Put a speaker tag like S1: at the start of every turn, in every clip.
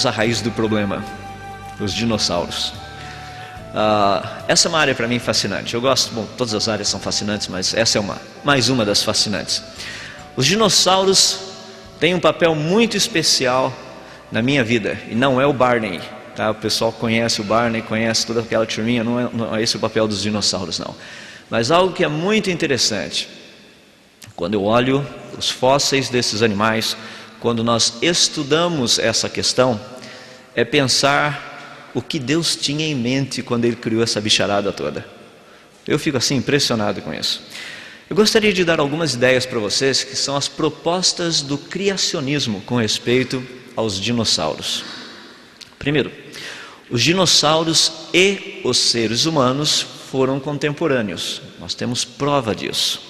S1: A raiz do problema, os dinossauros. Essa é uma área para mim fascinante. Eu gosto, bom, todas as áreas são fascinantes, mas essa é mais uma das fascinantes. Os dinossauros têm um papel muito especial na minha vida, e não é o Barney, tá? O pessoal conhece o Barney, conhece toda aquela turminha, não é esse o papel dos dinossauros, não. Mas algo que é muito interessante, quando eu olho os fósseis desses animais, quando nós estudamos essa questão, é pensar o que Deus tinha em mente quando Ele criou essa bicharada toda. Eu fico assim impressionado com isso. Eu gostaria de dar algumas ideias para vocês, que são as propostas do criacionismo com respeito aos dinossauros. Primeiro, os dinossauros e os seres humanos foram contemporâneos. Nós temos prova disso.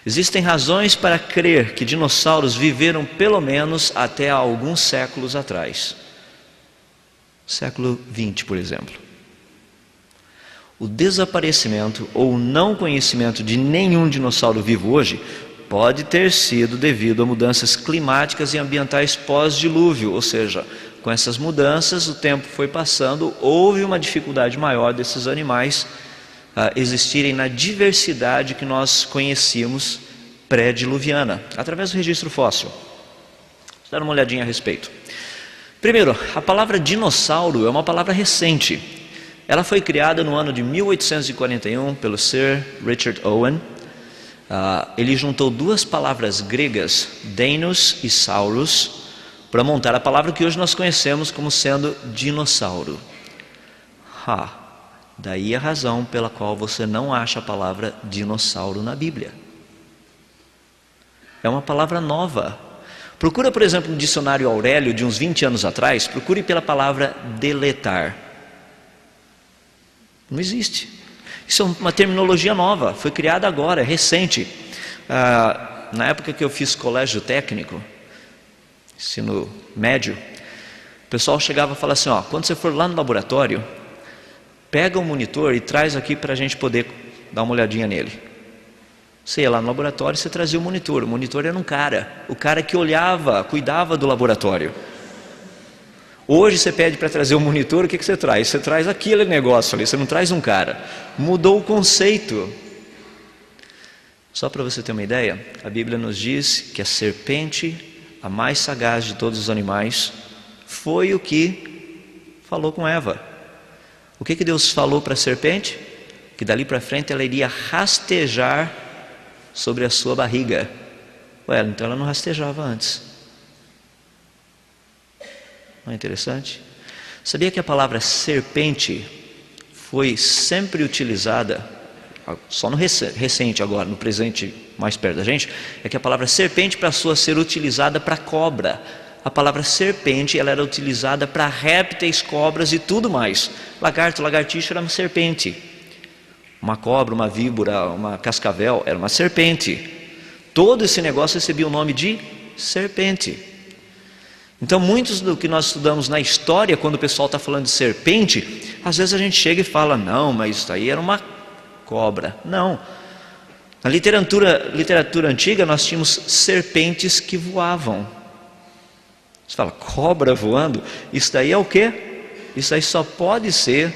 S1: Existem razões para crer que dinossauros viveram pelo menos até há alguns séculos atrás. Século XX, por exemplo. O desaparecimento ou não conhecimento de nenhum dinossauro vivo hoje pode ter sido devido a mudanças climáticas e ambientais pós-dilúvio, ou seja, com essas mudanças o tempo foi passando, houve uma dificuldade maior desses animais existirem na diversidade que nós conhecíamos pré-diluviana, através do registro fóssil. Vamos dar uma olhadinha a respeito. Primeiro, a palavra dinossauro é uma palavra recente. Ela foi criada no ano de 1841 pelo Sir Richard Owen. Ele juntou duas palavras gregas, deinos e saurus, para montar a palavra que hoje nós conhecemos como sendo dinossauro. Daí a razão pela qual você não acha a palavra dinossauro na Bíblia. É uma palavra nova. Procura, por exemplo, no dicionário Aurélio de uns 20 anos atrás, procure pela palavra deletar. Não existe. Isso é uma terminologia nova, foi criada agora, é recente. Na época que eu fiz colégio técnico, ensino médio, o pessoal chegava e falava assim, quando você for lá no laboratório, pega o monitor e traz aqui para a gente poder dar uma olhadinha nele. Você ia lá no laboratório e você trazia o monitor era um cara, o cara que olhava, cuidava do laboratório. Hoje você pede para trazer o monitor, o que você traz? Você traz aquele negócio ali, você não traz um cara. Mudou o conceito. Só para você ter uma ideia, a Bíblia nos diz que a serpente, a mais sagaz de todos os animais, foi o que falou com Eva. O que Deus falou para a serpente? Que dali para frente ela iria rastejar sobre a sua barriga. Então ela não rastejava antes. Não é interessante? Sabia que a palavra serpente foi sempre utilizada, só no recente agora, no presente mais perto da gente, é que a palavra serpente passou a ser utilizada para cobra. A palavra serpente, ela era utilizada para répteis, cobras e tudo mais. Lagarto, lagartixa era uma serpente. Uma cobra, uma víbora, uma cascavel, era uma serpente. Todo esse negócio recebia o nome de serpente. Então, muitos do que nós estudamos na história, quando o pessoal está falando de serpente, às vezes a gente chega e fala, não, mas isso aí era uma cobra. Não. Na literatura antiga, nós tínhamos serpentes que voavam. Você fala, cobra voando? Isso daí é o quê? Isso aí só pode ser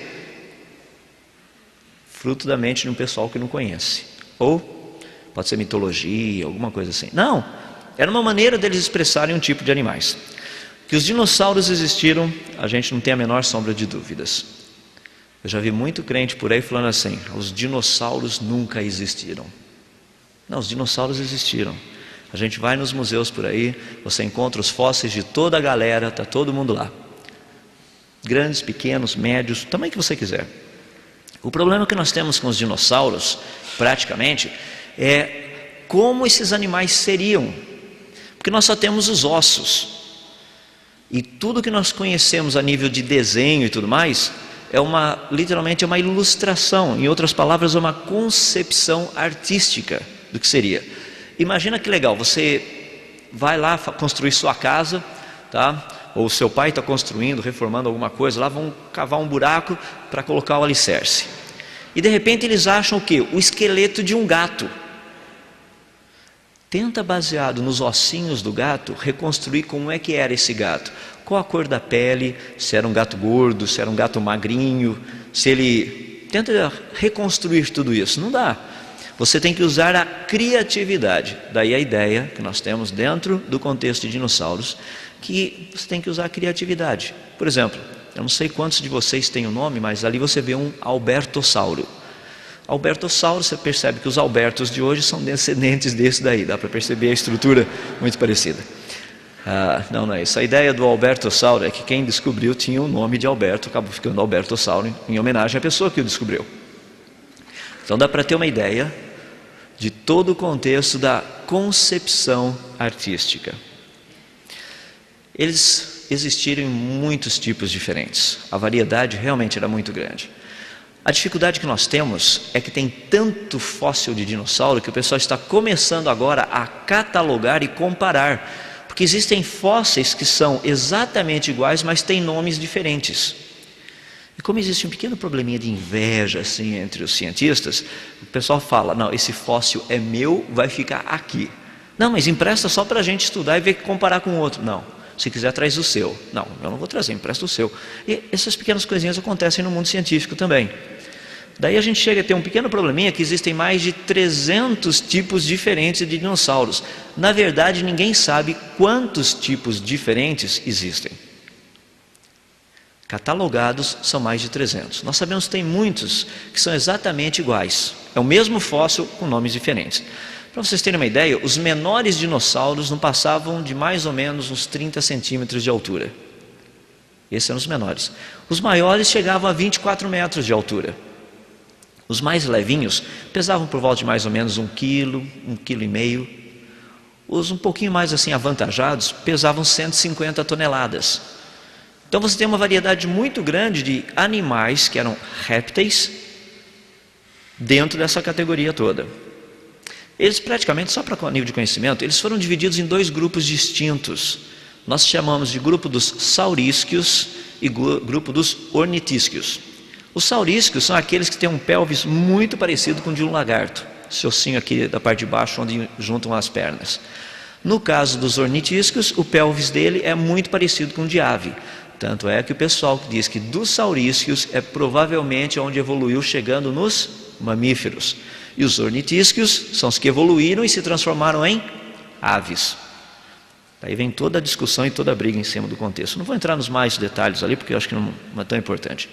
S1: fruto da mente de um pessoal que não conhece. Ou pode ser mitologia, alguma coisa assim. Não, era uma maneira deles expressarem um tipo de animais. Que os dinossauros existiram, a gente não tem a menor sombra de dúvidas. Eu já vi muito crente por aí falando assim, os dinossauros nunca existiram. Não, os dinossauros existiram. A gente vai nos museus por aí, você encontra os fósseis de toda a galera, está todo mundo lá. Grandes, pequenos, médios, o tamanho que você quiser. O problema que nós temos com os dinossauros, praticamente, é como esses animais seriam. Porque nós só temos os ossos. E tudo que nós conhecemos a nível de desenho e tudo mais, literalmente é uma ilustração. Em outras palavras, é uma concepção artística do que seria. Imagina que legal, você vai lá construir sua casa, tá? Ou seu pai está construindo, reformando alguma coisa, lá vão cavar um buraco para colocar o alicerce. E de repente eles acham o quê? O esqueleto de um gato. Tenta, baseado nos ossinhos do gato, reconstruir como é que era esse gato. qual a cor da pele, se era um gato gordo, se era um gato magrinho, se ele tenta reconstruir tudo isso. Não dá. Você tem que usar a criatividade. Daí a ideia que nós temos dentro do contexto de dinossauros, que você tem que usar a criatividade. Por exemplo, eu não sei quantos de vocês têm o nome, mas ali você vê um albertossauro. Albertossauro, você percebe que os albertos de hoje são descendentes desse daí. Dá para perceber a estrutura muito parecida. Não é isso. A ideia do albertossauro é que quem descobriu tinha o nome de Alberto, acabou ficando albertossauro em homenagem à pessoa que o descobriu. Então dá para ter uma ideia de todo o contexto da concepção artística. Eles existiram em muitos tipos diferentes. A variedade realmente era muito grande. A dificuldade que nós temos é que tem tanto fóssil de dinossauro que o pessoal está começando agora a catalogar e comparar. Porque existem fósseis que são exatamente iguais, mas têm nomes diferentes. E como existe um pequeno probleminha de inveja assim, entre os cientistas, o pessoal fala, não, esse fóssil é meu, vai ficar aqui. Não, mas empresta só para a gente estudar e ver que comparar com o outro. Não, se quiser traz o seu. Não, eu não vou trazer, empresta o seu. E essas pequenas coisinhas acontecem no mundo científico também. Daí a gente chega a ter um pequeno probleminha que existem mais de 300 tipos diferentes de dinossauros. Na verdade, ninguém sabe quantos tipos diferentes existem. Catalogados são mais de 300. Nós sabemos que tem muitos que são exatamente iguais. É o mesmo fóssil com nomes diferentes. Para vocês terem uma ideia, os menores dinossauros não passavam de mais ou menos uns 30 centímetros de altura. Esses eram os menores. Os maiores chegavam a 24 metros de altura. Os mais levinhos pesavam por volta de mais ou menos 1 quilo, 1,5 quilo. Os um pouquinho mais assim avantajados pesavam 150 toneladas. Então você tem uma variedade muito grande de animais que eram répteis dentro dessa categoria toda. Eles praticamente, só para nível de conhecimento, eles foram divididos em 2 grupos distintos. Nós chamamos de grupo dos saurísquios e grupo dos ornitísquios. Os saurísquios são aqueles que têm um pelvis muito parecido com o de um lagarto. Esse ossinho aqui da parte de baixo onde juntam as pernas. No caso dos ornitísquios, o pelvis dele é muito parecido com o de ave. Tanto é que o pessoal diz que dos saurísquios é provavelmente onde evoluiu chegando nos mamíferos. E os ornitísquios são os que evoluíram e se transformaram em aves. Daí vem toda a discussão e toda a briga em cima do contexto. Não vou entrar nos mais detalhes ali porque eu acho que não é tão importante.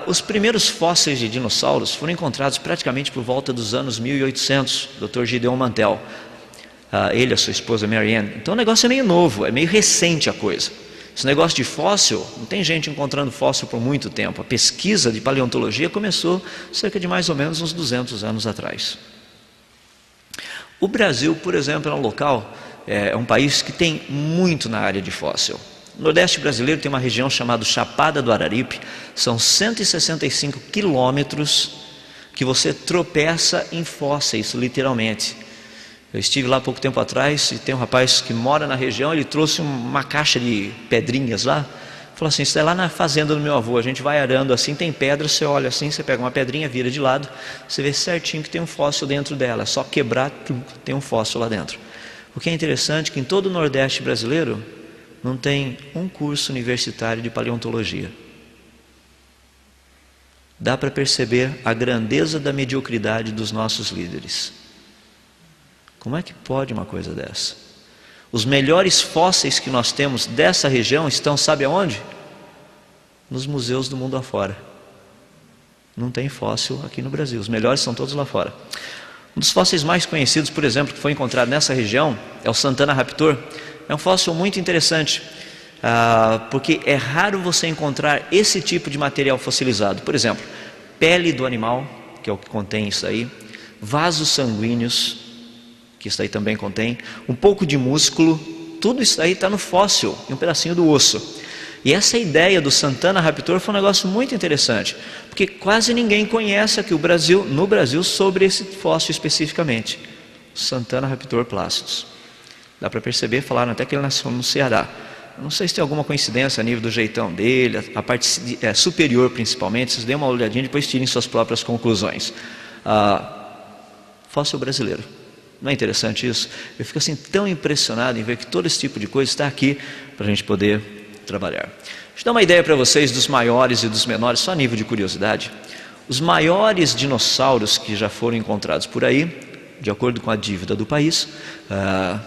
S1: Os primeiros fósseis de dinossauros foram encontrados praticamente por volta dos anos 1800, Dr. Gideon Mantell, ele e a sua esposa Mary Ann. Então o negócio é meio novo, é meio recente a coisa. Esse negócio de fóssil, não tem gente encontrando fóssil por muito tempo. A pesquisa de paleontologia começou cerca de mais ou menos uns 200 anos atrás. O Brasil, por exemplo, é um local, é um país que tem muito na área de fóssil. No Nordeste brasileiro tem uma região chamada Chapada do Araripe, são 165 quilômetros que você tropeça em fósseis, literalmente. Eu estive lá há pouco tempo atrás e tem um rapaz que mora na região, ele trouxe uma caixa de pedrinhas lá, falou assim, isso é lá na fazenda do meu avô, a gente vai arando assim, tem pedra, você olha assim, você pega uma pedrinha, vira de lado, você vê certinho que tem um fóssil dentro dela, é só quebrar, tem um fóssil lá dentro. O que é interessante é que em todo o Nordeste brasileiro, não tem um curso universitário de paleontologia. Dá para perceber a grandeza da mediocridade dos nossos líderes. Como é que pode uma coisa dessa? Os melhores fósseis que nós temos dessa região estão, sabe aonde? Nos museus do mundo afora. Não tem fóssil aqui no Brasil, os melhores são todos lá fora. Um dos fósseis mais conhecidos, por exemplo, que foi encontrado nessa região, é o Santana raptor. É um fóssil muito interessante, porque é raro você encontrar esse tipo de material fossilizado. Por exemplo, pele do animal, que é o que contém isso aí, vasos sanguíneos, que isso aí também contém, um pouco de músculo, tudo isso aí está no fóssil, e um pedacinho do osso. E essa ideia do Santana raptor foi um negócio muito interessante, porque quase ninguém conhece aqui no Brasil sobre esse fóssil especificamente, Santana raptor placidus. Dá para perceber, falaram até que ele nasceu no Ceará. Não sei se tem alguma coincidência a nível do jeitão dele, a parte superior principalmente, vocês dêem uma olhadinha e depois tirem suas próprias conclusões. Fóssil brasileiro. Não é interessante isso? Eu fico assim tão impressionado em ver que todo esse tipo de coisa está aqui para a gente poder trabalhar. Deixa eu dar uma ideia para vocês dos maiores e dos menores, só a nível de curiosidade. Os maiores dinossauros que já foram encontrados por aí, de acordo com a dívida do país,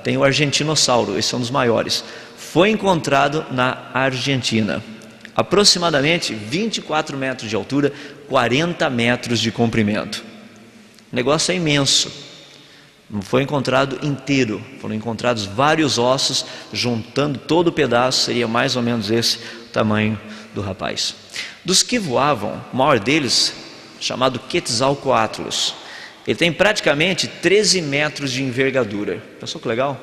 S1: tem o argentinossauro, esse é um dos maiores. Foi encontrado na Argentina. Aproximadamente 24 metros de altura, 40 metros de comprimento. O negócio é imenso. Não foi encontrado inteiro, foram encontrados vários ossos, juntando todo o pedaço, seria mais ou menos esse o tamanho do rapaz. Dos que voavam, o maior deles, chamado Quetzalcoatlus, ele tem praticamente 13 metros de envergadura. Pensou que legal?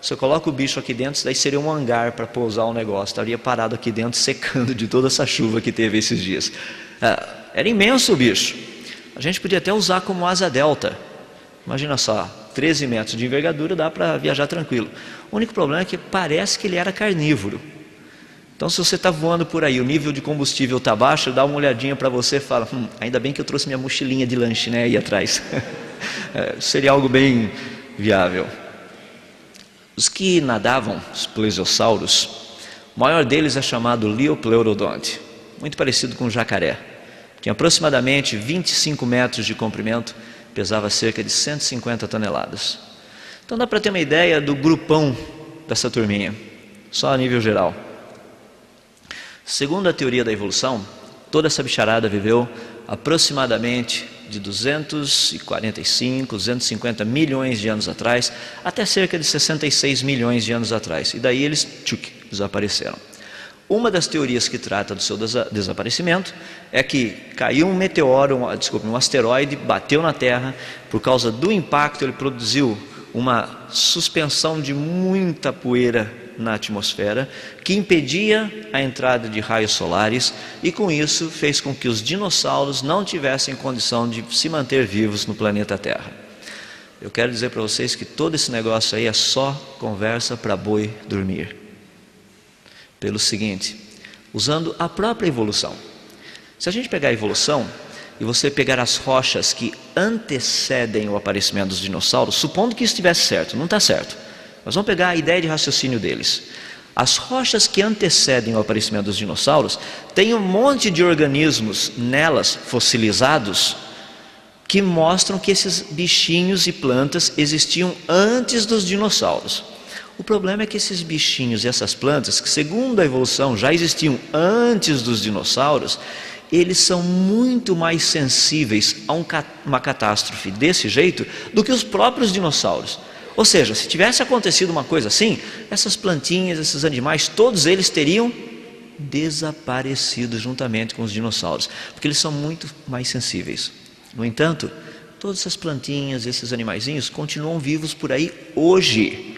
S1: Você coloca o bicho aqui dentro, isso daí seria um hangar para pousar o negócio, estaria parado aqui dentro secando de toda essa chuva que teve esses dias. Era imenso o bicho, a gente podia até usar como asa delta. Imagina só, 13 metros de envergadura, dá para viajar tranquilo. O único problema é que parece que ele era carnívoro. Então, se você está voando por aí, o nível de combustível está baixo, dá uma olhadinha para você e fala, ainda bem que eu trouxe minha mochilinha de lanche, né, aí atrás. Seria algo bem viável. Os que nadavam, os plesiosauros, o maior deles é chamado Liopleurodonte, muito parecido com o jacaré. Tinha aproximadamente 25 metros de comprimento, pesava cerca de 150 toneladas. Então dá para ter uma ideia do grupão dessa turminha, só a nível geral. Segundo a teoria da evolução, toda essa bicharada viveu aproximadamente de 245, 250 milhões de anos atrás, até cerca de 66 milhões de anos atrás. E daí eles desapareceram. Uma das teorias que trata do seu desaparecimento é que caiu um meteoro, um asteroide, bateu na Terra, por causa do impacto ele produziu uma suspensão de muita poeira na atmosfera, que impedia a entrada de raios solares, e com isso fez com que os dinossauros não tivessem condição de se manter vivos no planeta Terra. Eu quero dizer para vocês que todo esse negócio aí é só conversa para boi dormir. Pelo seguinte, usando a própria evolução. Se a gente pegar a evolução e você pegar as rochas que antecedem o aparecimento dos dinossauros, supondo que isso estivesse certo, não está certo, mas vamos pegar a ideia de raciocínio deles. As rochas que antecedem o aparecimento dos dinossauros têm um monte de organismos nelas fossilizados que mostram que esses bichinhos e plantas existiam antes dos dinossauros. O problema é que esses bichinhos e essas plantas, que segundo a evolução já existiam antes dos dinossauros, eles são muito mais sensíveis a uma catástrofe desse jeito do que os próprios dinossauros. Ou seja, se tivesse acontecido uma coisa assim, essas plantinhas, esses animais, todos eles teriam desaparecido juntamente com os dinossauros, porque eles são muito mais sensíveis. No entanto, todas essas plantinhas, esses animaizinhos continuam vivos por aí hoje.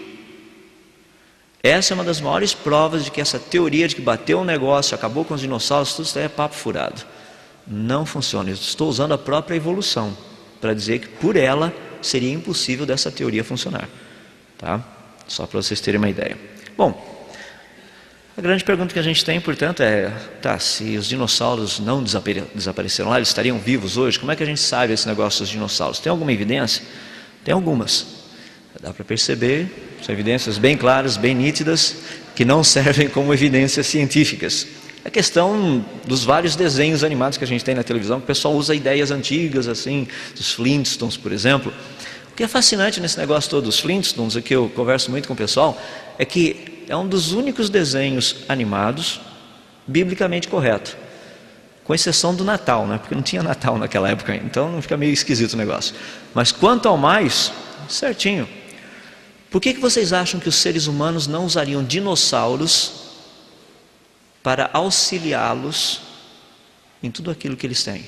S1: Essa é uma das maiores provas de que essa teoria de que bateu um negócio, acabou com os dinossauros, tudo isso é papo furado. Não funciona. Eu estou usando a própria evolução para dizer que por ela seria impossível dessa teoria funcionar. Tá? Só para vocês terem uma ideia. Bom, a grande pergunta que a gente tem, portanto, é, se os dinossauros não desapareceram lá, eles estariam vivos hoje? Como é que a gente sabe esse negócio dos dinossauros? Tem alguma evidência? Tem algumas. Dá para perceber, são evidências bem claras, bem nítidas, que não servem como evidências científicas. A questão dos vários desenhos animados que a gente tem na televisão, que o pessoal usa ideias antigas, assim, dos Flintstones, por exemplo. O que é fascinante nesse negócio todo dos Flintstones, é que eu converso muito com o pessoal, é que é um dos únicos desenhos animados biblicamente correto, com exceção do Natal, né? Porque não tinha Natal naquela época, então não fica meio esquisito o negócio. Mas quanto ao mais, certinho. Por que vocês acham que os seres humanos não usariam dinossauros para auxiliá-los em tudo aquilo que eles têm?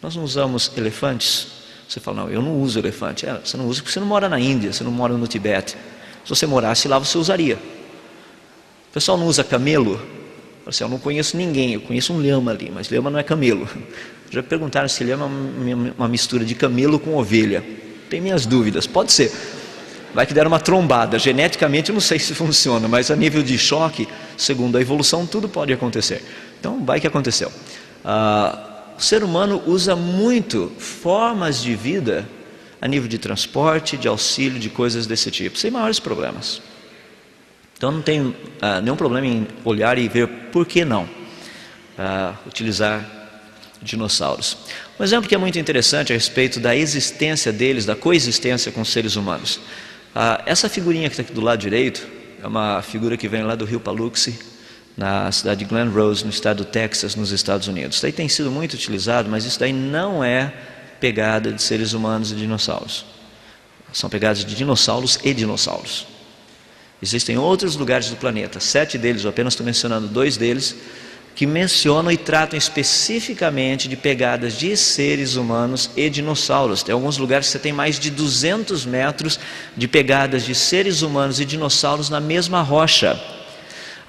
S1: Nós não usamos elefantes? Você fala, não, eu não uso elefante. Você não usa porque você não mora na Índia, você não mora no Tibete. Se você morasse lá, você usaria. O pessoal não usa camelo? Assim, eu não conheço ninguém, eu conheço um lhama ali, mas lhama não é camelo. Já perguntaram se lhama é uma mistura de camelo com ovelha. Tem minhas dúvidas, pode ser. Vai que deram uma trombada, geneticamente eu não sei se funciona, mas a nível de choque, segundo a evolução, tudo pode acontecer. Então vai que aconteceu. O ser humano usa muito formas de vida a nível de transporte, de auxílio, de coisas desse tipo, sem maiores problemas. Então não tem nenhum problema em olhar e ver por que não utilizar dinossauros. Um exemplo que é muito interessante a respeito da existência deles, da coexistência com os seres humanos. Essa figurinha que está aqui do lado direito é uma figura que vem lá do rio Paluxy, na cidade de Glen Rose, no estado do Texas, nos Estados Unidos. Isso daí tem sido muito utilizado, mas isso daí não é pegada de seres humanos e dinossauros. São pegadas de dinossauros e dinossauros. Existem outros lugares do planeta, 7 deles, eu apenas estou mencionando 2 deles, que mencionam e tratam especificamente de pegadas de seres humanos e dinossauros. Tem alguns lugares que você tem mais de 200 metros de pegadas de seres humanos e dinossauros na mesma rocha.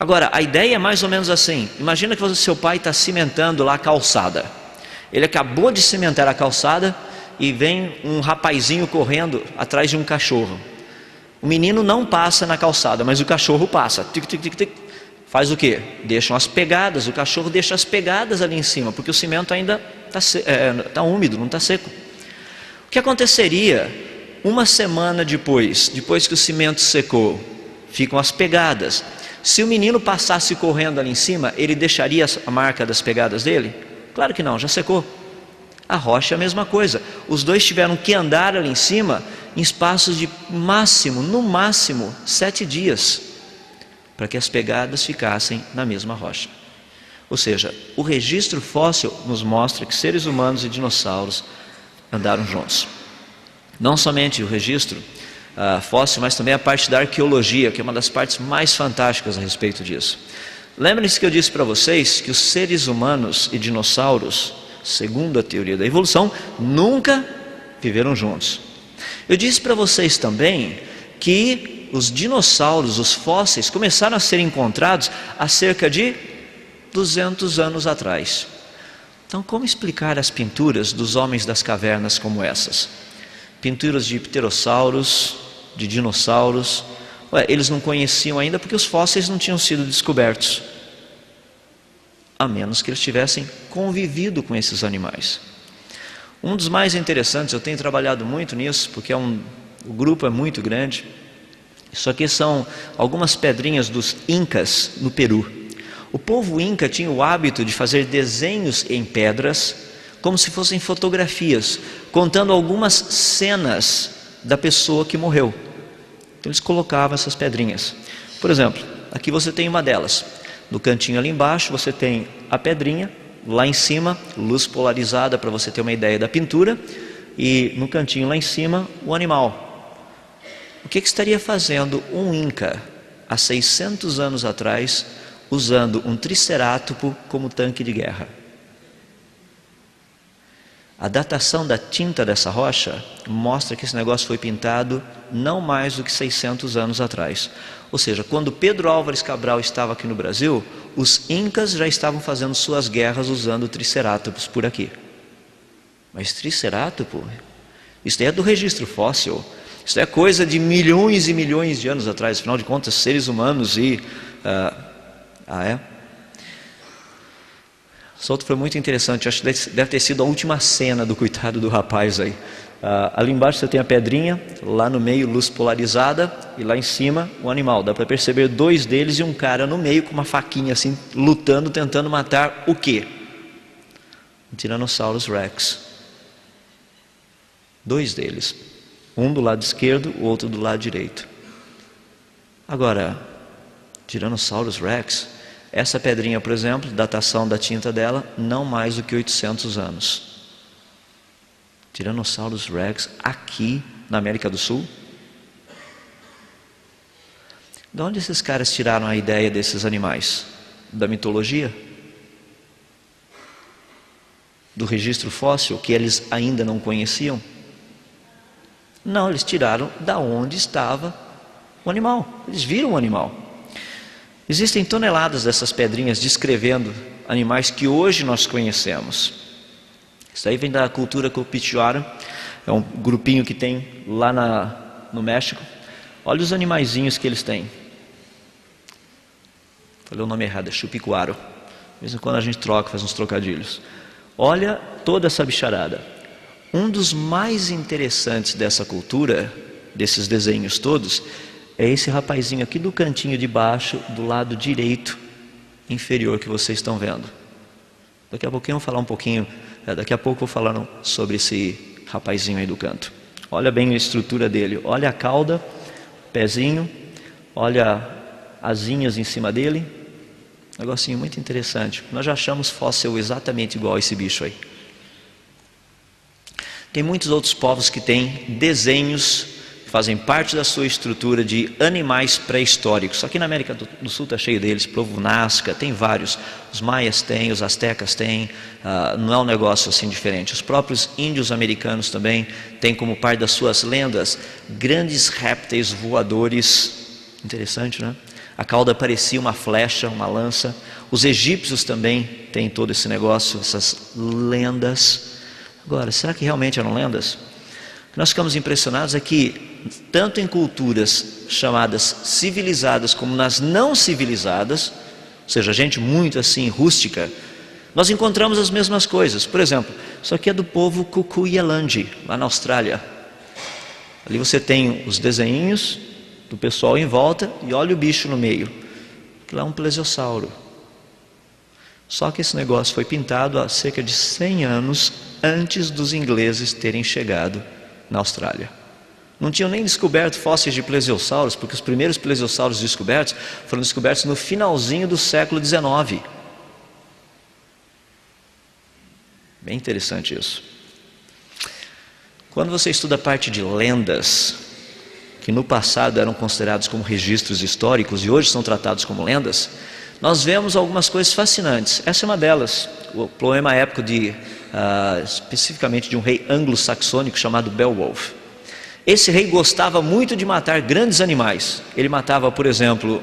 S1: Agora, a ideia é mais ou menos assim: imagina que seu pai está cimentando lá a calçada. Ele acabou de cimentar a calçada e vem um rapazinho correndo atrás de um cachorro. O menino não passa na calçada, mas o cachorro passa. Tic, tic, tic, tic. Faz o quê? Deixam as pegadas, o cachorro deixa as pegadas ali em cima, porque o cimento ainda está úmido, não está seco. O que aconteceria uma semana depois que o cimento secou? Ficam as pegadas. Se o menino passasse correndo ali em cima, ele deixaria a marca das pegadas dele? Claro que não, já secou. A rocha é a mesma coisa. Os dois tiveram que andar ali em cima em espaços de no máximo 7 dias, para que as pegadas ficassem na mesma rocha. Ou seja, o registro fóssil nos mostra que seres humanos e dinossauros andaram juntos. Não somente o registro fóssil, mas também a parte da arqueologia, que é uma das partes mais fantásticas a respeito disso. Lembrem-se que eu disse para vocês que os seres humanos e dinossauros, segundo a teoria da evolução, nunca viveram juntos. Eu disse para vocês também que os dinossauros, os fósseis, começaram a ser encontrados há cerca de 200 anos atrás. Então, como explicar as pinturas dos homens das cavernas como essas? Pinturas de pterossauros, de dinossauros. Eles não conheciam ainda porque os fósseis não tinham sido descobertos, a menos que eles tivessem convivido com esses animais. Um dos mais interessantes, eu tenho trabalhado muito nisso, porque o grupo é muito grande. Isso aqui são algumas pedrinhas dos Incas no Peru. O povo Inca tinha o hábito de fazer desenhos em pedras, como se fossem fotografias, contando algumas cenas da pessoa que morreu. Então eles colocavam essas pedrinhas. Por exemplo, aqui você tem uma delas. No cantinho ali embaixo você tem a pedrinha, lá em cima, luz polarizada para você ter uma ideia da pintura, e no cantinho lá em cima, o animal. O que estaria fazendo um Inca há 600 anos atrás, usando um tricerátopo como tanque de guerra? A datação da tinta dessa rocha mostra que esse negócio foi pintado não mais do que 600 anos atrás. Ou seja, quando Pedro Álvares Cabral estava aqui no Brasil, os Incas já estavam fazendo suas guerras usando tricerátomos por aqui. Mas tricerátopo? Isso é do registro fóssil. Isso é coisa de milhões e milhões de anos atrás. Afinal de contas, seres humanos e... Isso outro foi muito interessante. Acho que deve ter sido a última cena do coitado do rapaz aí. Ali embaixo você tem a pedrinha, lá no meio luz polarizada, e lá em cima o animal. Dá para perceber 2 deles e um cara no meio com uma faquinha assim, lutando, tentando matar o quê? Um Tyrannosaurus Rex. 2 deles. Um do lado esquerdo, o outro do lado direito. Agora, Tyrannosaurus Rex, essa pedrinha, por exemplo, datação da tinta dela, não mais do que 800 anos. Tyrannosaurus Rex aqui na América do Sul. De onde esses caras tiraram a ideia desses animais? Da mitologia? Do registro fóssil que eles ainda não conheciam? Não, eles tiraram da onde estava o animal. Eles viram o animal. Existem toneladas dessas pedrinhas descrevendo animais que hoje nós conhecemos. Isso aí vem da cultura Copichuara, é um grupinho que tem lá no México. Olha os animaizinhos que eles têm. Falei o nome errado, é chupicuaro. De vez em quando a gente troca, faz uns trocadilhos. Olha toda essa bicharada. Um dos mais interessantes dessa cultura, desses desenhos todos, é esse rapazinho aqui do cantinho de baixo, do lado direito inferior que vocês estão vendo. Daqui a pouquinho eu vou falar um pouquinho, daqui a pouco eu vou falar sobre esse rapazinho aí do canto. Olha bem a estrutura dele, olha a cauda, pezinho, olha as asinhas em cima dele. Negocinho muito interessante. Nós já achamos fóssil exatamente igual a esse bicho aí. Tem muitos outros povos que têm desenhos que fazem parte da sua estrutura de animais pré-históricos. Aqui na América do Sul está cheio deles, povo Nazca, tem vários. Os maias têm, os astecas têm, não é um negócio assim diferente. Os próprios índios americanos também têm como parte das suas lendas grandes répteis voadores. Interessante, né? A cauda parecia uma flecha, uma lança. Os egípcios também têm todo esse negócio, essas lendas. Agora, será que realmente eram lendas? O que nós ficamos impressionados é que, tanto em culturas chamadas civilizadas como nas não civilizadas, ou seja, gente muito assim rústica, nós encontramos as mesmas coisas. Por exemplo, isso aqui é do povo Kukuyalandi, lá na Austrália. Ali você tem os desenhinhos do pessoal em volta e olha o bicho no meio. Lá é um plesiosauro. Só que esse negócio foi pintado há cerca de 100 anos antes dos ingleses terem chegado na Austrália. Não tinham nem descoberto fósseis de plesiosauros, porque os primeiros plesiosauros descobertos foram descobertos no finalzinho do século XIX. Bem interessante isso. Quando você estuda a parte de lendas, que no passado eram considerados como registros históricos e hoje são tratados como lendas, nós vemos algumas coisas fascinantes. Essa é uma delas, o poema épico especificamente de um rei anglo-saxônico chamado Beowulf. Esse rei gostava muito de matar grandes animais. Ele matava, por exemplo,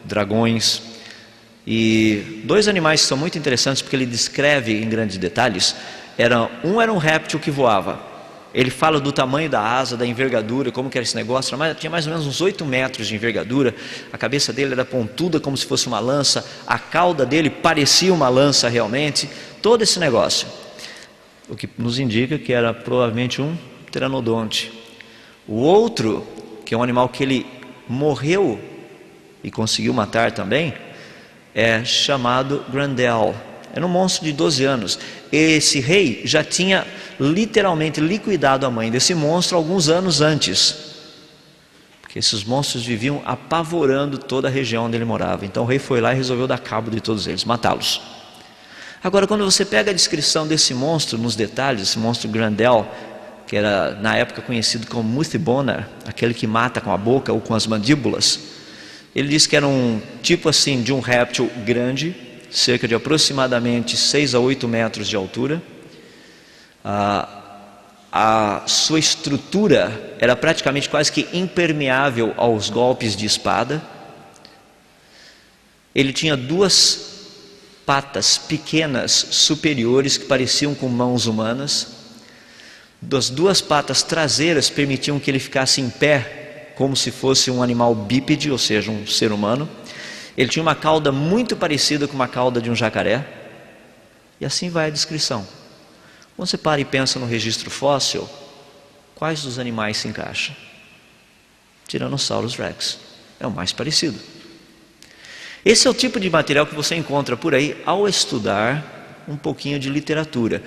S1: dragões. E dois animais que são muito interessantes porque ele descreve em grandes detalhes. Um era um réptil que voava. Ele fala do tamanho da asa, da envergadura, como que era esse negócio. Tinha mais ou menos uns 8 metros de envergadura. A cabeça dele era pontuda como se fosse uma lança. A cauda dele parecia uma lança realmente. Todo esse negócio. O que nos indica que era provavelmente um pteranodonte. O outro, que é um animal que ele morreu e conseguiu matar também, é chamado Grendel. Era um monstro de 12 anos. Esse rei já tinha literalmente liquidado a mãe desse monstro alguns anos antes. Porque esses monstros viviam apavorando toda a região onde ele morava. Então o rei foi lá e resolveu dar cabo de todos eles, matá-los. Agora, quando você pega a descrição desse monstro nos detalhes, esse monstro Grendel, que era na época conhecido como Muthibona, aquele que mata com a boca ou com as mandíbulas, ele diz que era um tipo assim de um réptil grande, cerca de aproximadamente 6 a 8 metros de altura. A sua estrutura era praticamente quase que impermeável aos golpes de espada. Ele tinha 2 patas pequenas superiores que pareciam com mãos humanas. Das 2 patas traseiras permitiam que ele ficasse em pé, como se fosse um animal bípede, ou seja, um ser humano. Ele tinha uma cauda muito parecida com uma cauda de um jacaré. E assim vai a descrição. Quando você para e pensa no registro fóssil, quais dos animais se encaixam? Tyrannosaurus Rex é o mais parecido. Esse é o tipo de material que você encontra por aí ao estudar um pouquinho de literatura.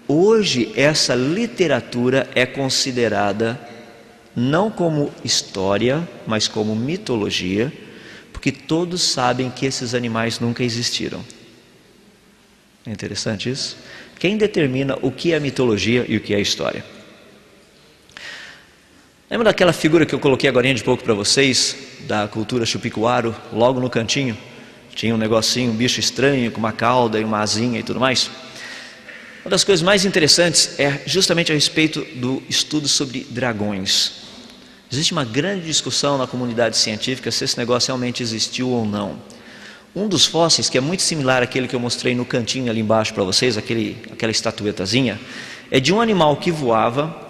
S1: Hoje essa literatura é considerada não como história, mas como mitologia, porque todos sabem que esses animais nunca existiram. É interessante isso? Quem determina o que é mitologia e o que é história? Lembra daquela figura que eu coloquei agora de pouco para vocês, da cultura Chupicuaro, logo no cantinho? Tinha um negocinho, um bicho estranho, com uma cauda e uma asinha e tudo mais. Uma das coisas mais interessantes é justamente a respeito do estudo sobre dragões. Existe uma grande discussão na comunidade científica se esse negócio realmente existiu ou não. Um dos fósseis, que é muito similar àquele que eu mostrei no cantinho ali embaixo para vocês, aquela estatuetazinha, é de um animal que voava,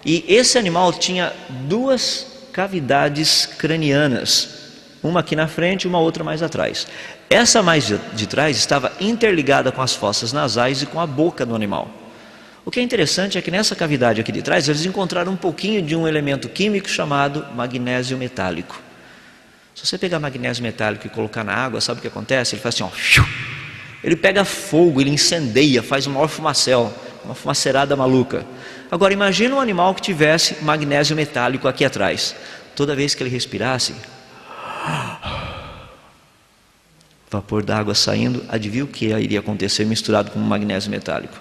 S1: e esse animal tinha 2 cavidades cranianas, uma aqui na frente e uma outra mais atrás. Essa mais de trás estava interligada com as fossas nasais e com a boca do animal. O que é interessante é que nessa cavidade aqui de trás eles encontraram um pouquinho de um elemento químico chamado magnésio metálico. Se você pegar magnésio metálico e colocar na água, sabe o que acontece? Ele faz assim, ó, ele pega fogo, ele incendeia, faz um maior fumacel, uma fumaceirada maluca. Agora imagina um animal que tivesse magnésio metálico aqui atrás. Toda vez que ele respirasse, vapor d'água saindo, adivinha o que iria acontecer misturado com magnésio metálico?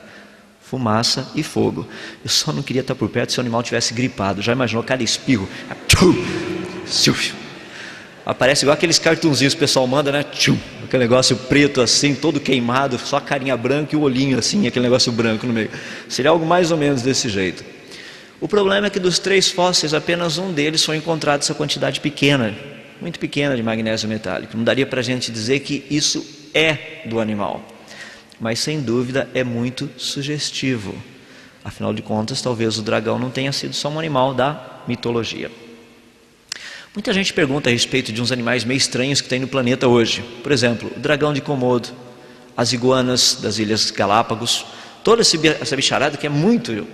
S1: Fumaça e fogo. Eu só não queria estar por perto se o animal tivesse gripado. Já imaginou cada espirro? Aparece igual aqueles cartunzinhos que o pessoal manda, né? Aquele negócio preto assim, todo queimado, só a carinha branca e o olhinho assim, aquele negócio branco no meio. Seria algo mais ou menos desse jeito. O problema é que dos 3 fósseis, apenas um deles foi encontrado essa quantidade pequena, muito pequena de magnésio metálico. Não daria para a gente dizer que isso é do animal, mas sem dúvida é muito sugestivo. Afinal de contas, talvez o dragão não tenha sido só um animal da mitologia. Muita gente pergunta a respeito de uns animais meio estranhos que tem no planeta hoje. Por exemplo, o dragão de Komodo, as iguanas das Ilhas Galápagos, toda essa bicharada que é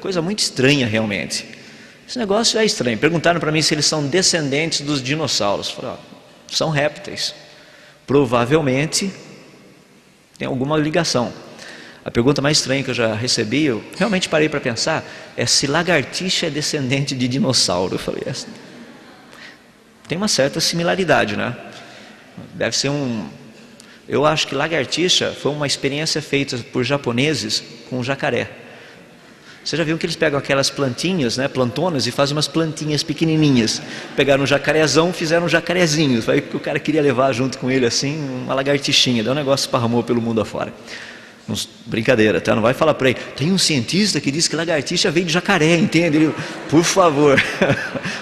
S1: coisa muito estranha realmente. Esse negócio é estranho. Perguntaram para mim se eles são descendentes dos dinossauros. Falei, são répteis. Provavelmente tem alguma ligação. A pergunta mais estranha que eu já recebi, eu realmente parei para pensar, é se lagartixa é descendente de dinossauro. Eu falei, tem uma certa similaridade, né? Deve ser eu acho que lagartixa foi uma experiência feita por japoneses com jacaré. Você já viu que eles pegam aquelas plantinhas, né, plantonas, e fazem umas plantinhas pequenininhas. Pegaram um jacarezão, fizeram um jacarezinho. Aí o cara queria levar junto com ele assim, uma lagartixinha. Daí o negócio esparramou pelo mundo afora. Brincadeira, tá? Não vai falar para ele. Tem um cientista que diz que lagartixa veio de jacaré, entende? Ele, por favor,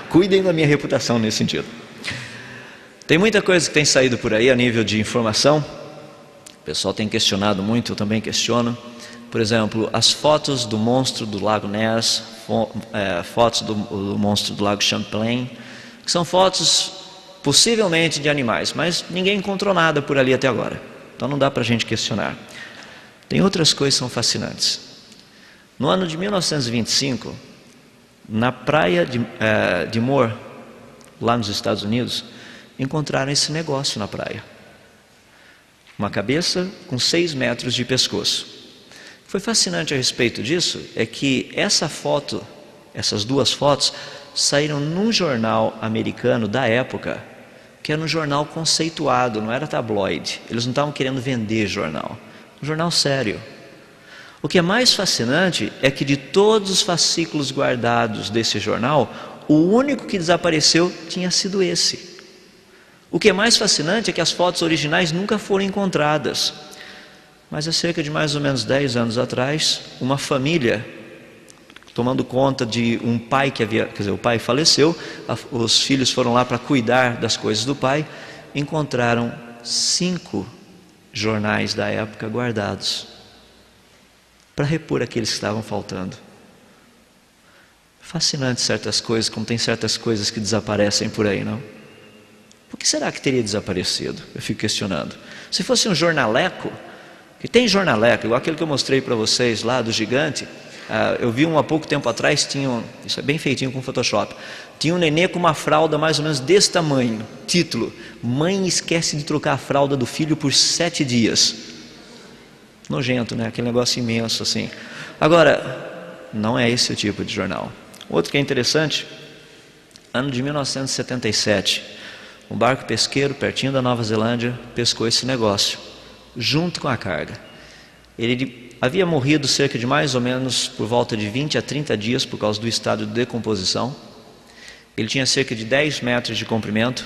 S1: cuidem da minha reputação nesse sentido. Tem muita coisa que tem saído por aí a nível de informação. O pessoal tem questionado muito, eu também questiono. Por exemplo, as fotos do monstro do Lago Ness, fotos do monstro do Lago Champlain, que são fotos possivelmente de animais, mas ninguém encontrou nada por ali até agora. Então não dá para a gente questionar. Tem outras coisas que são fascinantes. No ano de 1925, na praia de Moore, lá nos Estados Unidos, encontraram esse negócio na praia. Uma cabeça com 6 metros de pescoço. O que foi fascinante a respeito disso é que essas 2 fotos, saíram num jornal americano da época, que era um jornal conceituado, não era tabloide. Eles não estavam querendo vender jornal. Um jornal sério. O que é mais fascinante é que de todos os fascículos guardados desse jornal, o único que desapareceu tinha sido esse. O que é mais fascinante é que as fotos originais nunca foram encontradas. Mas há cerca de mais ou menos 10 anos atrás, uma família, tomando conta de um pai o pai faleceu, os filhos foram lá para cuidar das coisas do pai, encontraram 5 jornais da época guardados para repor aqueles que estavam faltando. Fascinante certas coisas, como tem certas coisas que desaparecem por aí, não? Por que será que teria desaparecido? Eu fico questionando. Se fosse um jornaleco, que tem jornaleco, igual aquele que eu mostrei para vocês lá do gigante, eu vi há pouco tempo atrás, isso é bem feitinho com Photoshop, tinha um nenê com uma fralda mais ou menos desse tamanho, título, mãe esquece de trocar a fralda do filho por 7 dias. Nojento, né? Aquele negócio imenso assim. Agora, não é esse o tipo de jornal. Outro que é interessante, ano de 1977, um barco pesqueiro pertinho da Nova Zelândia pescou esse negócio, junto com a carga. Ele havia morrido cerca de mais ou menos por volta de 20 a 30 dias por causa do estado de decomposição. Ele tinha cerca de 10 metros de comprimento.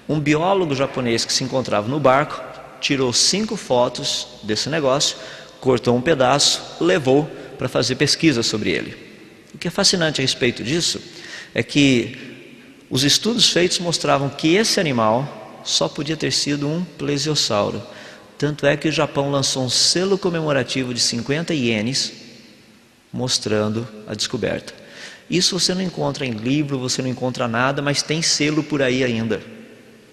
S1: Um biólogo japonês que se encontrava no barco tirou 5 fotos desse negócio, cortou um pedaço, levou para fazer pesquisa sobre ele. O que é fascinante a respeito disso é que os estudos feitos mostravam que esse animal só podia ter sido um plesiosauro. Tanto é que o Japão lançou um selo comemorativo de 50 ienes mostrando a descoberta. Isso você não encontra em livro, você não encontra nada, mas tem selo por aí ainda.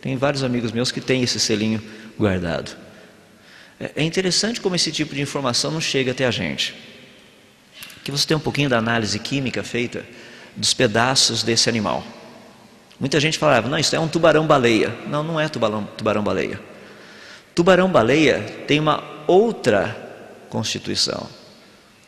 S1: Tem vários amigos meus que têm esse selinho guardado. É interessante como esse tipo de informação não chega até a gente. Aqui você tem um pouquinho da análise química feita dos pedaços desse animal. Muita gente falava, não, isso é um tubarão-baleia. Não, não é tubarão-baleia. Tubarão-baleia tem uma outra constituição.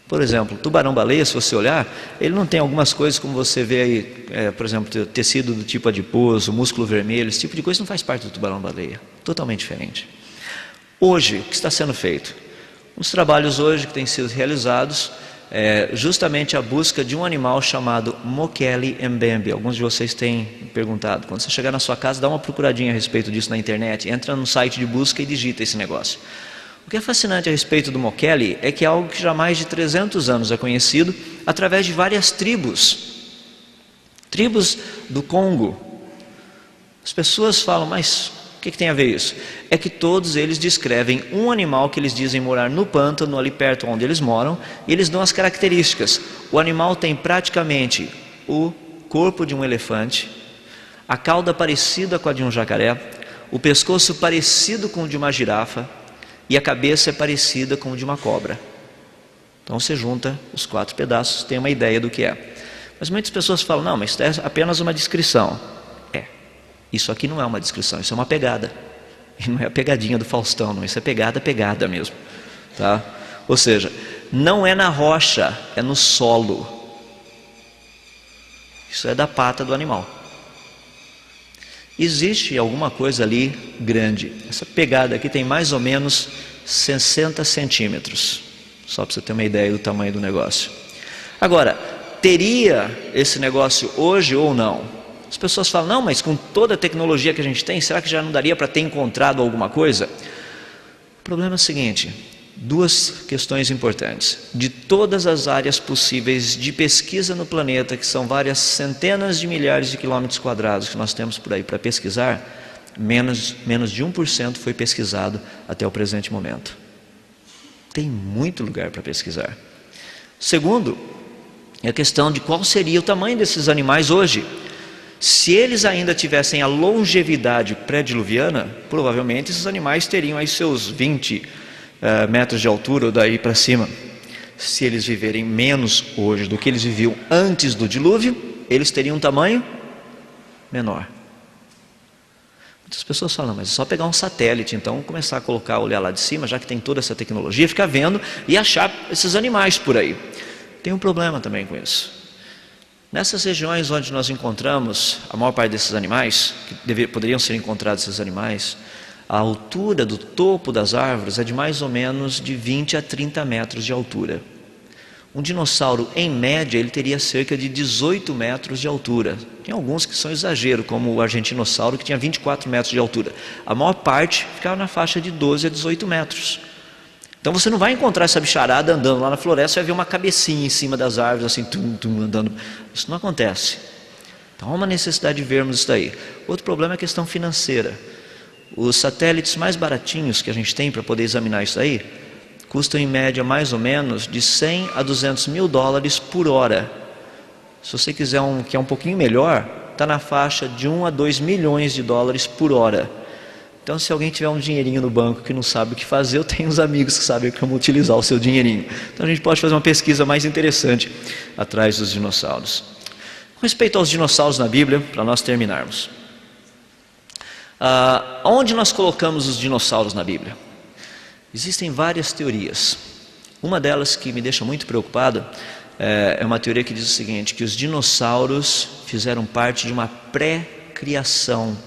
S1: Por exemplo, tubarão-baleia, se você olhar, ele não tem algumas coisas como você vê aí, por exemplo, tecido do tipo adiposo, músculo vermelho, esse tipo de coisa não faz parte do tubarão-baleia. Totalmente diferente. Hoje, o que está sendo feito? Os trabalhos hoje que têm sido realizados justamente a busca de um animal chamado Mokele mbembe. Alguns de vocês têm perguntado. Quando você chegar na sua casa, dá uma procuradinha a respeito disso na internet, entra no site de busca e digita esse negócio. O que é fascinante a respeito do Mokele é que é algo que já há mais de 300 anos é conhecido através de várias tribos do Congo. As pessoas falam, mas o que tem a ver isso? É que todos eles descrevem um animal que eles dizem morar no pântano, ali perto onde eles moram, e eles dão as características. O animal tem praticamente o corpo de um elefante, a cauda parecida com a de um jacaré, o pescoço parecido com o de uma girafa, e a cabeça é parecida com o de uma cobra. Então você junta os 4 pedaços, tem uma ideia do que é. Mas muitas pessoas falam, não, mas isso é apenas uma descrição. Isso aqui não é uma descrição, isso é uma pegada. E não é a pegadinha do Faustão, não, isso é pegada mesmo. Tá? Ou seja, não é na rocha, é no solo. Isso é da pata do animal. Existe alguma coisa ali grande. Essa pegada aqui tem mais ou menos 60 centímetros. Só para você ter uma ideia do tamanho do negócio. Agora, teria esse negócio hoje ou não? As pessoas falam, não, mas com toda a tecnologia que a gente tem, será que já não daria para ter encontrado alguma coisa? O problema é o seguinte, 2 questões importantes. De todas as áreas possíveis de pesquisa no planeta, que são várias centenas de milhares de quilômetros quadrados que nós temos por aí para pesquisar, menos de 1% foi pesquisado até o presente momento. Tem muito lugar para pesquisar. Segundo, é a questão de qual seria o tamanho desses animais hoje. Se eles ainda tivessem a longevidade pré-diluviana, provavelmente esses animais teriam aí seus 20 metros de altura ou daí para cima. Se eles viverem menos hoje do que eles viviam antes do dilúvio, eles teriam um tamanho menor. Muitas pessoas falam, mas é só pegar um satélite, então começar a olhar lá de cima, já que tem toda essa tecnologia, ficar vendo e achar esses animais por aí. Tem um problema também com isso. Nessas regiões onde nós encontramos a maior parte desses animais, que poderiam ser encontrados esses animais, a altura do topo das árvores é de mais ou menos de 20 a 30 metros de altura. Um dinossauro, em média, ele teria cerca de 18 metros de altura. Tem alguns que são exagero, como o argentinossauro, que tinha 24 metros de altura. A maior parte ficava na faixa de 12 a 18 metros. Então você não vai encontrar essa bicharada andando lá na floresta, você vai ver uma cabecinha em cima das árvores, assim, andando. Isso não acontece. Então há uma necessidade de vermos isso daí. Outro problema é a questão financeira. Os satélites mais baratinhos que a gente tem para poder examinar isso aí, custam em média mais ou menos de 100 a 200 mil dólares por hora. Se você quiser um que é um pouquinho melhor, está na faixa de 1 a 2 milhões de dólares por hora. Então, se alguém tiver um dinheirinho no banco que não sabe o que fazer, eu tenho uns amigos que sabem como utilizar o seu dinheirinho. Então, a gente pode fazer uma pesquisa mais interessante atrás dos dinossauros. Com respeito aos dinossauros na Bíblia, para nós terminarmos. Onde nós colocamos os dinossauros na Bíblia? Existem várias teorias. Uma delas que me deixa muito preocupado é uma teoria que diz o seguinte, que os dinossauros fizeram parte de uma pré-criação.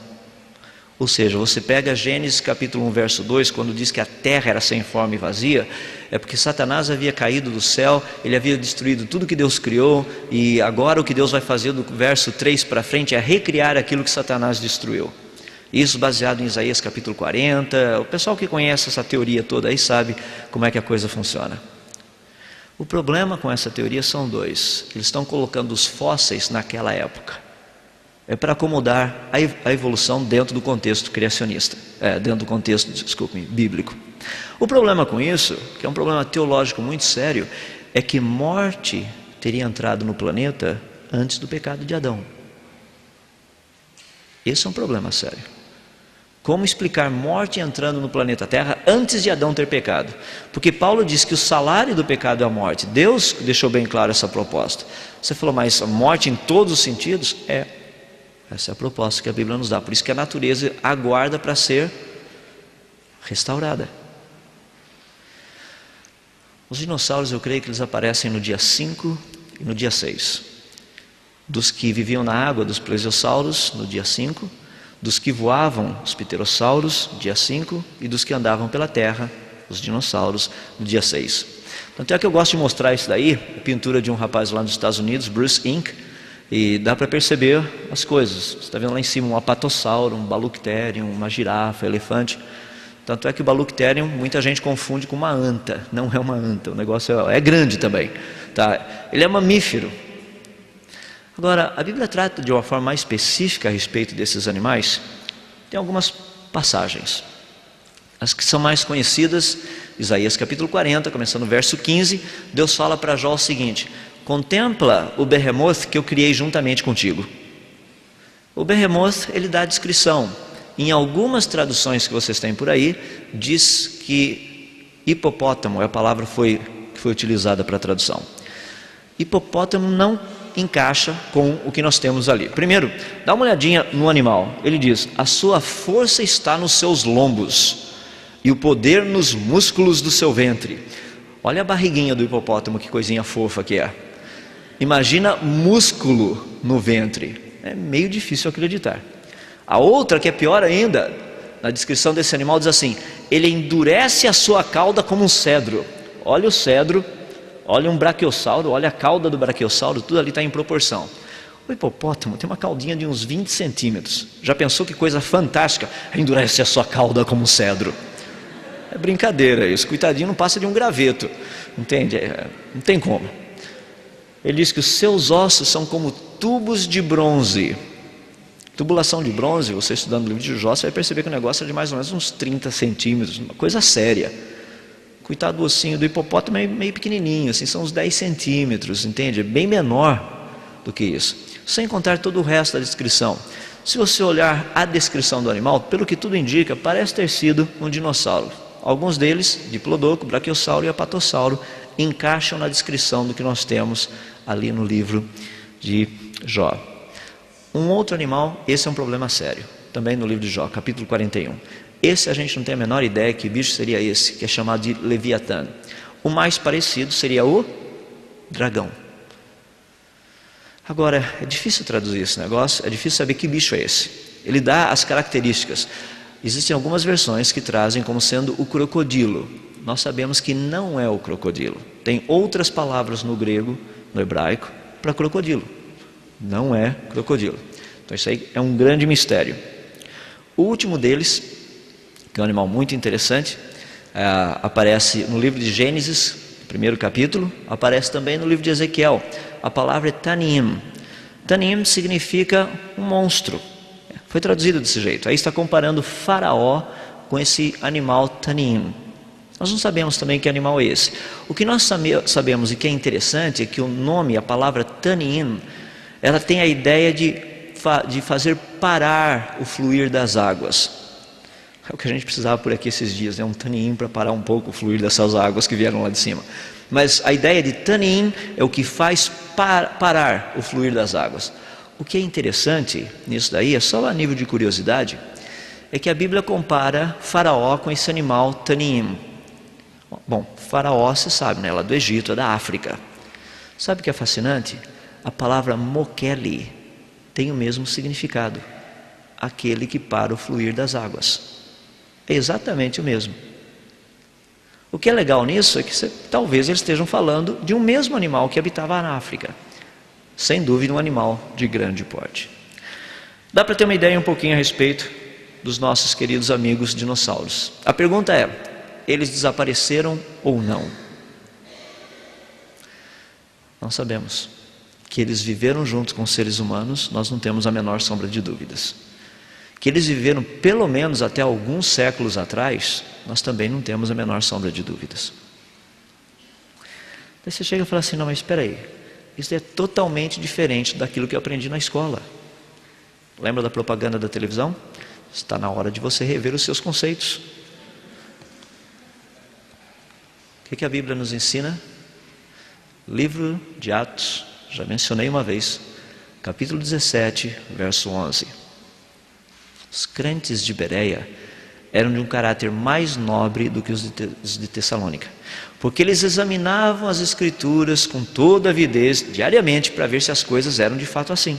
S1: Ou seja, você pega Gênesis capítulo 1, verso 2, quando diz que a terra era sem forma e vazia, é porque Satanás havia caído do céu, ele havia destruído tudo que Deus criou, e agora o que Deus vai fazer do verso 3 para frente é recriar aquilo que Satanás destruiu. Isso baseado em Isaías capítulo 40, o pessoal que conhece essa teoria toda aí sabe como é que a coisa funciona. O problema com essa teoria são 2, eles estão colocando os fósseis naquela época. É para acomodar a evolução dentro do contexto criacionista, dentro do contexto, bíblico. O problema com isso, que é um problema teológico muito sério, é que morte teria entrado no planeta antes do pecado de Adão. Esse é um problema sério. Como explicar morte entrando no planeta Terra antes de Adão ter pecado? Porque Paulo diz que o salário do pecado é a morte. Deus deixou bem claro essa proposta. Você falou, mas a morte em todos os sentidos? É Essa é a proposta que a Bíblia nos dá. Por isso que a natureza aguarda para ser restaurada. Os dinossauros, eu creio que eles aparecem no dia 5 e no dia 6. Dos que viviam na água, dos plesiosauros, no dia 5. Dos que voavam, os pterossauros, dia 5. E dos que andavam pela terra, os dinossauros, no dia 6. Tanto é que eu gosto de mostrar isso daí, a pintura de um rapaz lá nos Estados Unidos, Bruce Inc. E dá para perceber as coisas. Você está vendo lá em cima um apatossauro, um balucterium, uma girafa, elefante. Tanto é que o balucterium muita gente confunde com uma anta. Não é uma anta, o negócio é grande também, tá? Ele é mamífero. Agora, a Bíblia trata de uma forma mais específica a respeito desses animais. Tem algumas passagens. As que são mais conhecidas, Isaías capítulo 40, começando no verso 15, Deus fala para Jó o seguinte: contempla o Behemoth que eu criei juntamente contigo. O Behemoth, ele dá a descrição. Em algumas traduções que vocês têm por aí, diz que hipopótamo é a palavra que foi utilizada para a tradução. Hipopótamo não encaixa com o que nós temos ali. Primeiro, dá uma olhadinha no animal. Ele diz: a sua força está nos seus lombos e o poder nos músculos do seu ventre. Olha a barriguinha do hipopótamo, que coisinha fofa que é. Imagina músculo no ventre. É meio difícil acreditar. A outra, que é pior ainda, na descrição desse animal diz assim: ele endurece a sua cauda como um cedro. Olha o cedro, olha um braquiosauro, olha a cauda do braquiosauro, tudo ali está em proporção. O hipopótamo tem uma caudinha de uns 20 centímetros. Já pensou que coisa fantástica? Endurece a sua cauda como um cedro. É brincadeira isso, coitadinho, não passa de um graveto, entende? Não tem como. Ele diz que os seus ossos são como tubos de bronze. Tubulação de bronze, você estudando o livro de Jó, você vai perceber que o negócio é de mais ou menos uns 30 centímetros, uma coisa séria. Coitado do ossinho do hipopótamo é meio pequenininho, assim, são uns 10 centímetros, entende? É bem menor do que isso. Sem contar todo o resto da descrição. Se você olhar a descrição do animal, pelo que tudo indica, parece ter sido um dinossauro. Alguns deles, Diplodocus, Brachiosauro e Apatossauro, encaixam na descrição do que nós temos ali no livro de Jó. Um outro animal, esse é um problema sério, também no livro de Jó, capítulo 41. Esse a gente não tem a menor ideia que bicho seria esse, que é chamado de Leviatã. O mais parecido seria o dragão. Agora, é difícil traduzir esse negócio, é difícil saber que bicho é esse. Ele dá as características. Existem algumas versões que trazem como sendo o crocodilo. Nós sabemos que não é o crocodilo. Tem outras palavras no grego, no hebraico, para crocodilo. Não é crocodilo. Então isso aí é um grande mistério. O último deles, que é um animal muito interessante, aparece no livro de Gênesis, primeiro capítulo, aparece também no livro de Ezequiel. A palavra é Tanim. Tanim significa um monstro. Foi traduzido desse jeito. Aí está comparando Faraó com esse animal Tanim. Nós não sabemos também que animal é esse. O que nós sabemos e que é interessante é que o nome, a palavra Tanim, ela tem a ideia de fazer parar o fluir das águas. É o que a gente precisava por aqui esses dias, né? Um tanim para parar um pouco o fluir dessas águas que vieram lá de cima. Mas a ideia de tanim é o que faz parar o fluir das águas. O que é interessante nisso daí, é só a nível de curiosidade, é que a Bíblia compara Faraó com esse animal tanim. Bom, Faraó, você sabe, né? Lá do Egito, é da África. Sabe o que é fascinante? A palavra Mokele tem o mesmo significado, aquele que para o fluir das águas. É exatamente o mesmo. O que é legal nisso é que talvez eles estejam falando de um mesmo animal que habitava na África. Sem dúvida um animal de grande porte. Dá para ter uma ideia um pouquinho a respeito dos nossos queridos amigos dinossauros. A pergunta é: eles desapareceram ou não? Não sabemos. Que eles viveram junto com os seres humanos, nós não temos a menor sombra de dúvidas. Que eles viveram pelo menos até alguns séculos atrás, nós também não temos a menor sombra de dúvidas. Daí você chega e fala assim: não, mas espera aí, isso é totalmente diferente daquilo que eu aprendi na escola. Lembra da propaganda da televisão? Está na hora de você rever os seus conceitos. O que a Bíblia nos ensina? Livro de Atos, já mencionei uma vez, capítulo 17, verso 11. Os crentes de Bereia eram de um caráter mais nobre do que os de Tessalônica, porque eles examinavam as Escrituras com toda avidez diariamente para ver se as coisas eram de fato assim.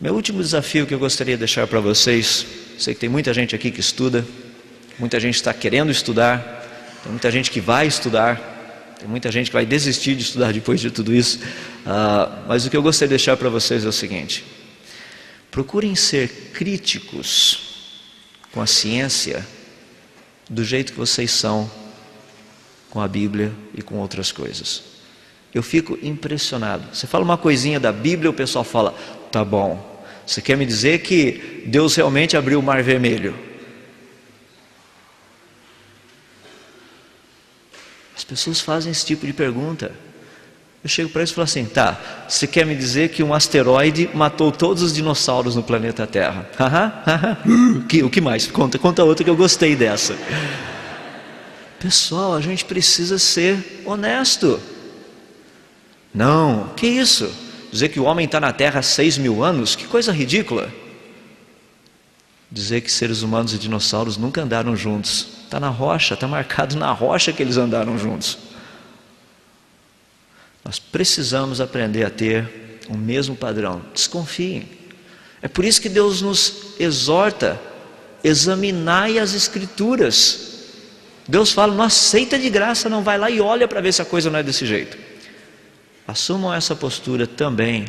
S1: Meu último desafio que eu gostaria de deixar para vocês, sei que tem muita gente aqui que estuda, muita gente está querendo estudar, tem muita gente que vai estudar, tem muita gente que vai desistir de estudar depois de tudo isso, mas o que eu gostaria de deixar para vocês é o seguinte: procurem ser críticos com a ciência do jeito que vocês são com a Bíblia e com outras coisas. Eu fico impressionado. Você fala uma coisinha da Bíblia, o pessoal fala, tá bom. Você quer me dizer que Deus realmente abriu o Mar Vermelho? As pessoas fazem esse tipo de pergunta. Eu chego para eles e falo assim, tá, você quer me dizer que um asteroide matou todos os dinossauros no planeta Terra? O que mais? Conta outra que eu gostei dessa. Pessoal, a gente precisa ser honesto. Não, que isso? Dizer que o homem está na Terra há 6.000 anos? Que coisa ridícula. Dizer que seres humanos e dinossauros nunca andaram juntos. Está na rocha, está marcado na rocha que eles andaram juntos. Nós precisamos aprender a ter o mesmo padrão. Desconfiem. É por isso que Deus nos exorta: examinai as Escrituras. Deus fala, não aceita de graça, não vai lá e olha para ver se a coisa não é desse jeito. Assumam essa postura também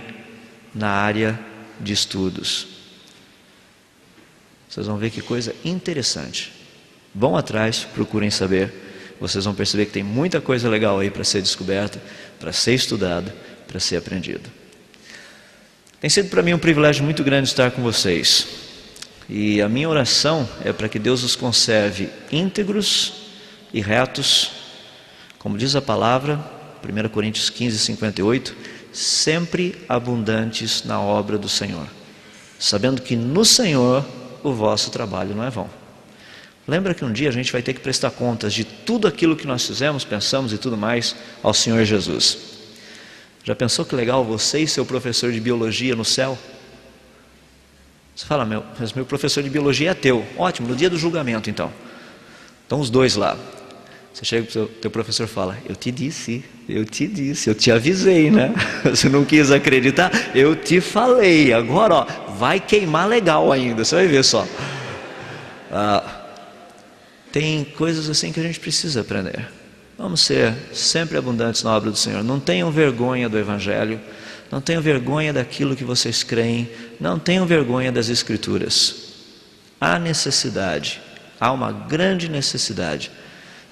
S1: na área de estudos. Vocês vão ver que coisa interessante. Vão atrás, procurem saber. Vocês vão perceber que tem muita coisa legal aí para ser descoberta, para ser estudada, para ser aprendido. Tem sido para mim um privilégio muito grande estar com vocês. E a minha oração é para que Deus os conserve íntegros e retos, como diz a palavra, 1 Coríntios 15, 58, sempre abundantes na obra do Senhor, sabendo que no Senhor o vosso trabalho não é vão. Lembra que um dia a gente vai ter que prestar contas de tudo aquilo que nós fizemos, pensamos e tudo mais ao Senhor Jesus. Já pensou que legal você e seu professor de biologia no céu? Você fala, mas meu professor de biologia é ateu. Ótimo, no dia do julgamento então. Estão os dois lá. Você chega para o teu professor e fala, eu te disse, eu te avisei, né? Você não quis acreditar? Eu te falei, agora ó, vai queimar legal ainda, você vai ver só. Tem coisas assim que a gente precisa aprender. Vamos ser sempre abundantes na obra do Senhor. Não tenham vergonha do Evangelho, não tenham vergonha daquilo que vocês creem, não tenham vergonha das Escrituras. Há necessidade, há uma grande necessidade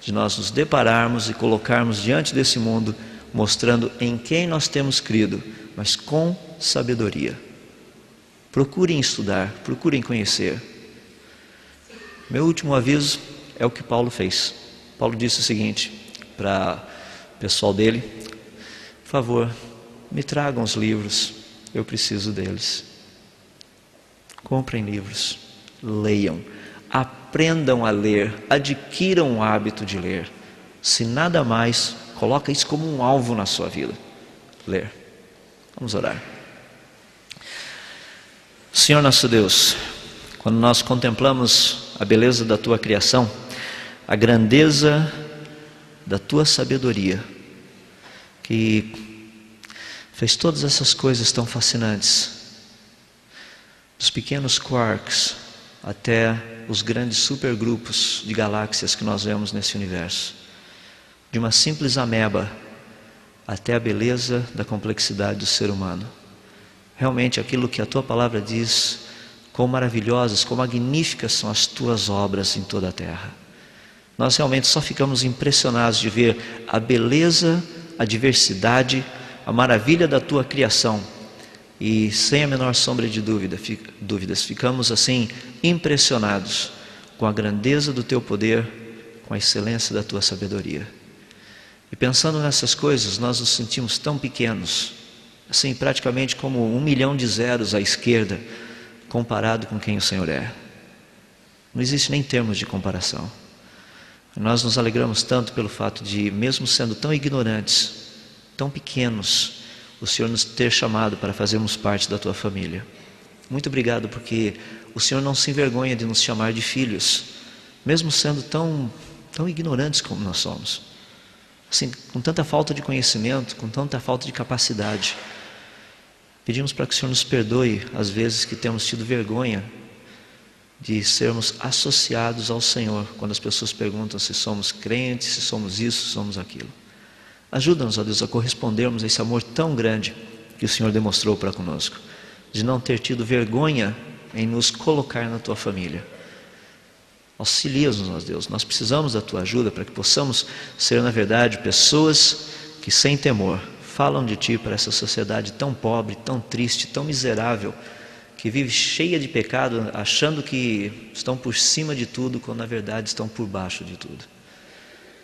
S1: de nós nos depararmos e colocarmos diante desse mundo, mostrando em quem nós temos crido, mas com sabedoria. Procurem estudar, procurem conhecer. Meu último aviso é o que Paulo fez. Paulo disse o seguinte para o pessoal dele: por favor, me tragam os livros, eu preciso deles. Comprem livros, leiam, aprendam a ler, adquiram o hábito de ler. Se nada mais, coloca isso como um alvo na sua vida: ler. Vamos orar. Senhor nosso Deus, quando nós contemplamos a beleza da Tua criação, a grandeza da Tua sabedoria, que fez todas essas coisas tão fascinantes, dos pequenos quarks até os grandes supergrupos de galáxias que nós vemos nesse universo, de uma simples ameba até a beleza da complexidade do ser humano. Realmente aquilo que a Tua palavra diz, quão maravilhosas, quão magníficas são as Tuas obras em toda a terra. Nós realmente só ficamos impressionados de ver a beleza, a diversidade, a maravilha da Tua criação. E sem a menor sombra de dúvidas, ficamos assim impressionados com a grandeza do Teu poder, com a excelência da Tua sabedoria. E pensando nessas coisas, nós nos sentimos tão pequenos, assim praticamente como 1 milhão de zeros à esquerda, comparado com quem o Senhor é. Não existe nem termos de comparação. Nós nos alegramos tanto pelo fato de, mesmo sendo tão ignorantes, tão pequenos, o Senhor nos ter chamado para fazermos parte da tua família. Muito obrigado porque o Senhor não se envergonha de nos chamar de filhos, mesmo sendo tão ignorantes como nós somos, assim, com tanta falta de conhecimento, com tanta falta de capacidade. Pedimos para que o Senhor nos perdoe as vezes que temos tido vergonha de sermos associados ao Senhor, quando as pessoas perguntam se somos crentes, se somos isso, se somos aquilo. Ajuda-nos, ó Deus, a correspondermos a esse amor tão grande que o Senhor demonstrou para conosco, de não ter tido vergonha em nos colocar na tua família. Auxilia-nos, ó Deus, nós precisamos da tua ajuda para que possamos ser, na verdade, pessoas que sem temor falam de ti para essa sociedade tão pobre, tão triste, tão miserável, que vive cheia de pecado, achando que estão por cima de tudo, quando na verdade estão por baixo de tudo.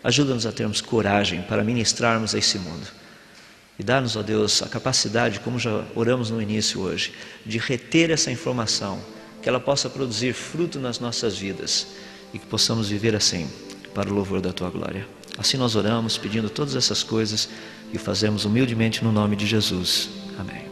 S1: Ajuda-nos a termos coragem para ministrarmos a esse mundo. E dá-nos, ó Deus, a capacidade, como já oramos no início hoje, de reter essa informação, que ela possa produzir fruto nas nossas vidas e que possamos viver assim, para o louvor da tua glória. Assim nós oramos, pedindo todas essas coisas e o fazemos humildemente no nome de Jesus. Amém.